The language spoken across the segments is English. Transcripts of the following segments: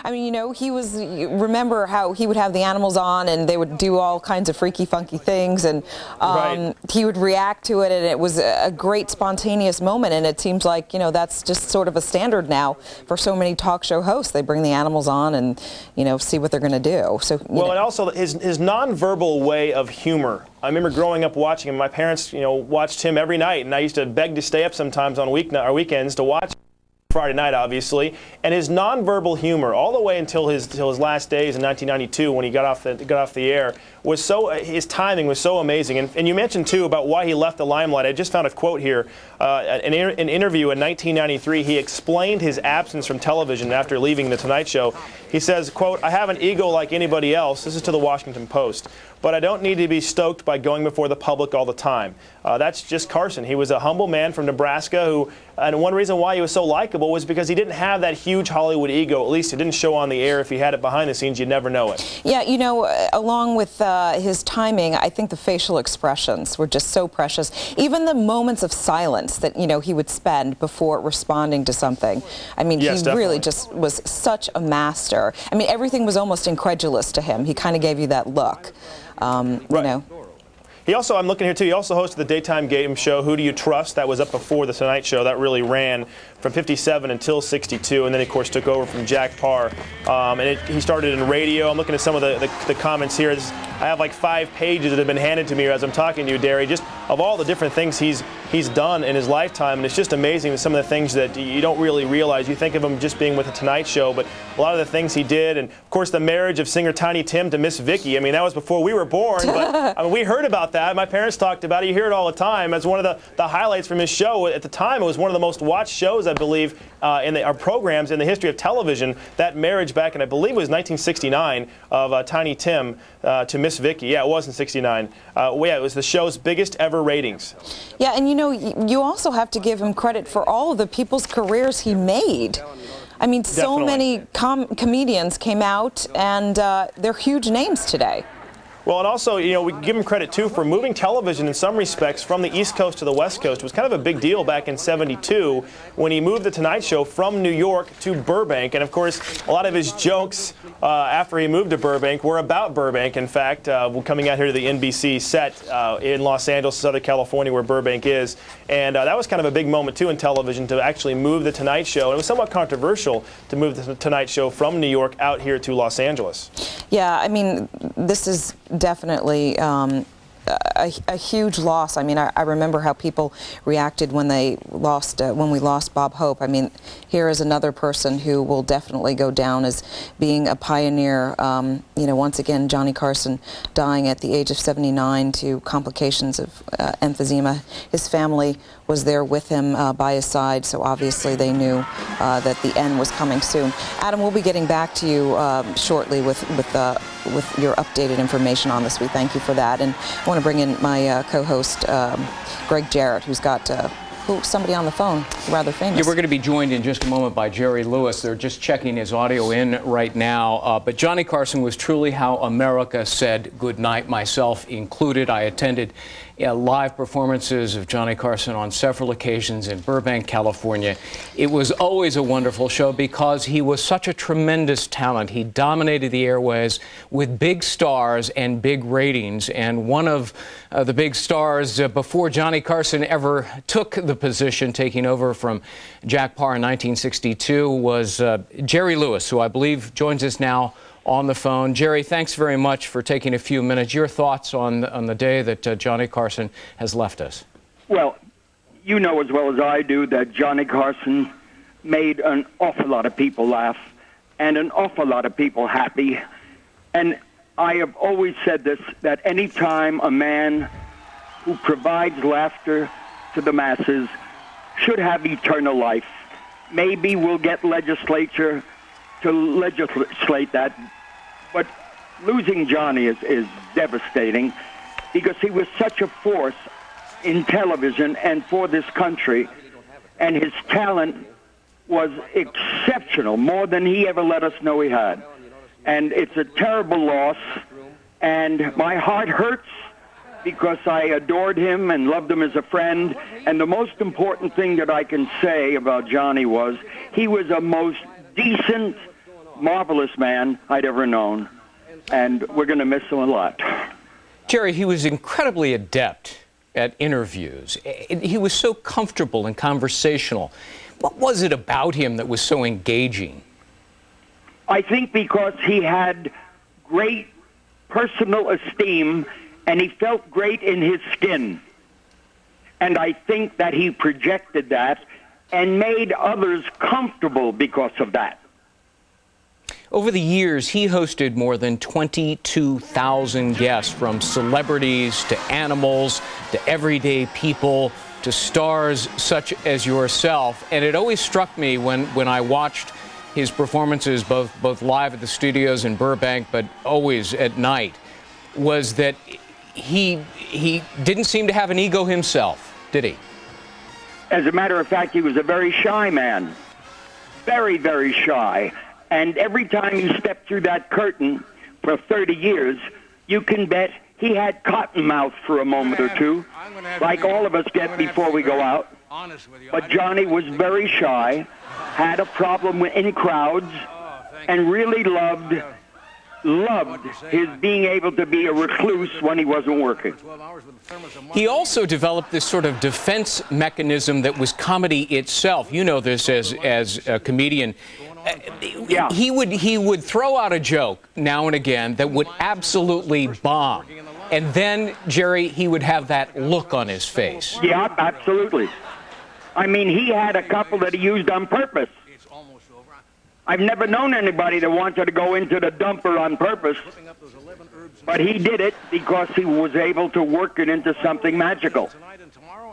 I mean, remember how he would have the animals on and they would do all kinds of freaky, funky things, and he would react to it, and it was a great spontaneous moment, and it seems like, that's just sort of a standard now for so many talk show hosts. They bring the animals on and, see what they're going to do. So, and also his nonverbal way of humor. I remember growing up watching him. My parents, watched him every night, and I used to beg to stay up sometimes on weekends to watch Friday night, obviously. And his nonverbal humor, all the way until his last days in 1992, when he got off the air, was his timing was so amazing. And you mentioned too about why he left the limelight. I just found a quote here. An interview in 1993, he explained his absence from television after leaving The Tonight Show. He says, quote, "I have an ego like anybody else." This is to the Washington Post. "But I don't need to be stoked by going before the public all the time." That's just Carson. He was a humble man from Nebraska and one reason why he was so likable was because he didn't have that huge Hollywood ego. At least it didn't show on the air. If he had it behind the scenes, you'd never know it. Yeah, along with his timing, I think the facial expressions were just so precious. Even the moments of silence that, he would spend before responding to something. I mean, yes, he definitely. really just was such a master. I mean, everything was almost incredulous to him. He kind of gave you that look. Right. He also, I'm looking here too, he also hosted the daytime game show, Who Do You Trust? That was up before The Tonight Show. That really ran from 57 until 62, and then, of course, took over from Jack Parr. He started in radio. I'm looking at some of the comments here. I have like 5 pages that have been handed to me as I'm talking to you, Derry, just of all the different things he's done in his lifetime, and it's just amazing some of the things that you don't really realize. You think of him just being with The Tonight Show, but a lot of the things he did, and, of course, the marriage of singer Tiny Tim to Miss Vicky. I mean, that was before we were born, but we heard about that. My parents talked about it. You hear it all the time. As one of the highlights from his show. At the time, it was one of the most watched shows, I believe, in our programs in the history of television. That marriage back in, I believe it was 1969, of Tiny Tim to Miss Vicky. Yeah, it was in 69. It was the show's biggest ever ratings. Yeah, and you also have to give him credit for all of the people's careers he made. I mean, so many comedians came out, and they're huge names today. Well, and also, we give him credit, too, for moving television in some respects from the East Coast to the West Coast. It was kind of a big deal back in '72 when he moved The Tonight Show from New York to Burbank. And, of course, a lot of his jokes after he moved to Burbank were about Burbank. In fact, coming out here to the NBC set in Los Angeles, Southern California, where Burbank is. And that was kind of a big moment, too, in television to actually move The Tonight Show. And it was somewhat controversial to move The Tonight Show from New York out here to Los Angeles. Yeah, I mean, this is definitely a huge loss. I mean, I remember how people reacted when we lost Bob Hope. I mean, here is another person who will definitely go down as being a pioneer. Once again, Johnny Carson dying at the age of 79 to complications of emphysema. His family was there with him by his side, so obviously they knew that the end was coming soon. Adam, we'll be getting back to you shortly with your updated information on this. We thank you for that, and I want to bring in my co-host Greg Jarrett, who's got somebody on the phone, rather famous. Yeah, we're going to be joined in just a moment by Jerry Lewis. They're just checking his audio in right now. But Johnny Carson was truly how America said goodnight, myself included. I attended live performances of Johnny Carson on several occasions in Burbank, California. It was always a wonderful show because he was such a tremendous talent. He dominated the airways with big stars and big ratings. And one of the big stars before Johnny Carson ever took the position, taking over from Jack Parr in 1962, was Jerry Lewis, who I believe joins us now on the phone. Jerry, thanks very much for taking a few minutes. Your thoughts on the day that Johnny Carson has left us? Well, you know as well as I do that Johnny Carson made an awful lot of people laugh and an awful lot of people happy. And I have always said this, that any time a man who provides laughter to the masses should have eternal life. Maybe we'll get legislature to legislate that, but losing Johnny is devastating because he was such a force in television and for this country, and his talent was exceptional, more than he ever let us know he had. And it's a terrible loss, and my heart hurts because I adored him and loved him as a friend, and the most important thing that I can say about Johnny was he was a most decent, marvelous man I'd ever known, and we're going to miss him a lot. Jerry, he was incredibly adept at interviews. He was so comfortable and conversational. What was it about him that was so engaging? I think because he had great personal esteem and he felt great in his skin. And I think that he projected that and made others comfortable because of that. Over the years, he hosted more than 22,000 guests, from celebrities to animals to everyday people to stars such as yourself. And it always struck me when I watched his performances, both live at the studios in Burbank, but always at night, was that he didn't seem to have an ego himself, did he? As a matter of fact, he was a very shy man. Very, very shy. And every time he stepped through that curtain for 30 years, you can bet he had cotton mouth for a moment or two, like all of us get before we go out. But Johnny was very shy, had a problem in crowds, and really loved his being able to be a recluse when he wasn't working. He also developed this sort of defense mechanism that was comedy itself. You know this as a comedian. Yeah. He would throw out a joke now and again that would absolutely bomb. And then, Jerry, he would have that look on his face. Yeah, absolutely. I mean, he had a couple that he used on purpose. I've never known anybody that wanted to go into the dumper on purpose, but he did it because he was able to work it into something magical.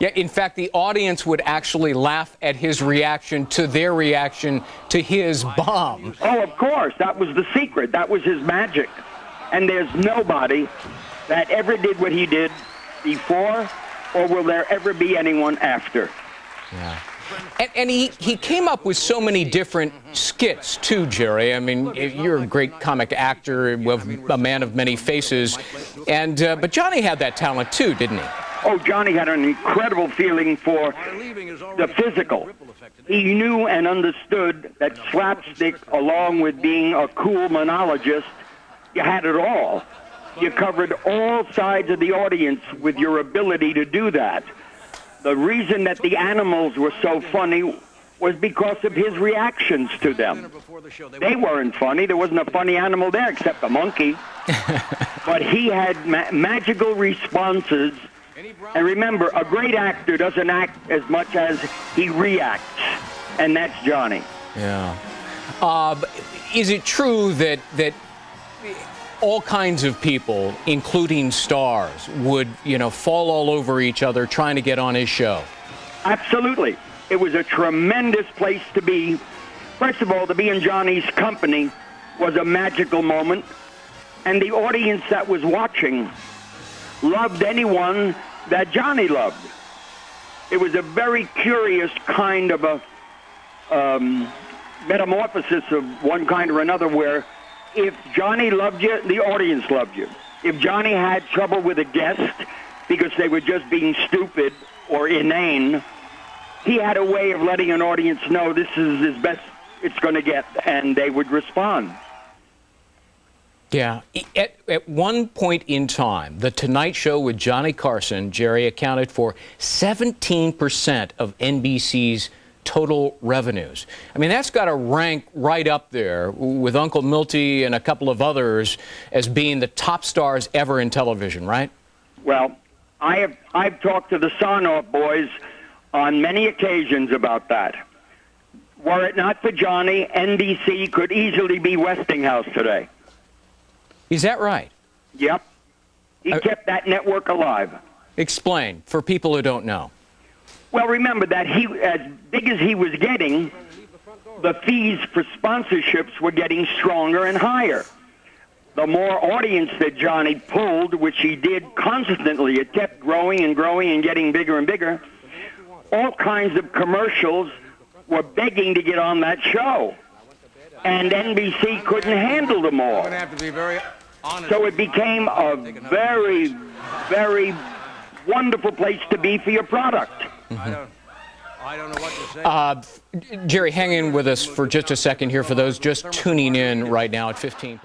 Yeah, in fact, the audience would actually laugh at his reaction to their reaction to his bomb. Oh, of course. That was the secret. That was his magic. And there's nobody that ever did what he did before, or will there ever be anyone after. Yeah. And he came up with so many different skits, too, Jerry. I mean, you're a great comic actor, a man of many faces. But Johnny had that talent, too, didn't he? Oh, Johnny had an incredible feeling for the physical. He knew and understood that slapstick, along with being a cool monologist, you had it all. You covered all sides of the audience with your ability to do that. The reason that the animals were so funny was because of his reactions to them. They weren't funny. There wasn't a funny animal there except a monkey. But he had magical responses. And remember, a great actor doesn't act as much as he reacts. And that's Johnny. Yeah. Is it true that all kinds of people, including stars, would, fall all over each other trying to get on his show? Absolutely. It was a tremendous place to be. First of all, to be in Johnny's company was a magical moment. And the audience that was watching loved anyone that Johnny loved. It was a very curious kind of a metamorphosis of one kind or another, where if Johnny loved you, the audience loved you. If Johnny had trouble with a guest because they were just being stupid or inane, he had a way of letting an audience know this is as best it's going to get, and they would respond. Yeah. At one point in time, The Tonight Show with Johnny Carson, Jerry, accounted for 17% of NBC's total revenues. I mean, that's got to rank right up there with Uncle Milty and a couple of others as being the top stars ever in television, right? Well, I've talked to the Sarnoff boys on many occasions about that. Were it not for Johnny, NBC could easily be Westinghouse today. Is that right? Yep. He kept that network alive. Explain, for people who don't know. Well, remember that he, as big as he was getting, the fees for sponsorships were getting stronger and higher. The more audience that Johnny pulled, which he did constantly, it kept growing and growing and getting bigger and bigger. All kinds of commercials were begging to get on that show. And NBC couldn't handle them all. So it became a very, very wonderful place to be for your product. Mm-hmm. I don't know what to say. Jerry, hang in with us for just a second here for those just tuning in right now at 15.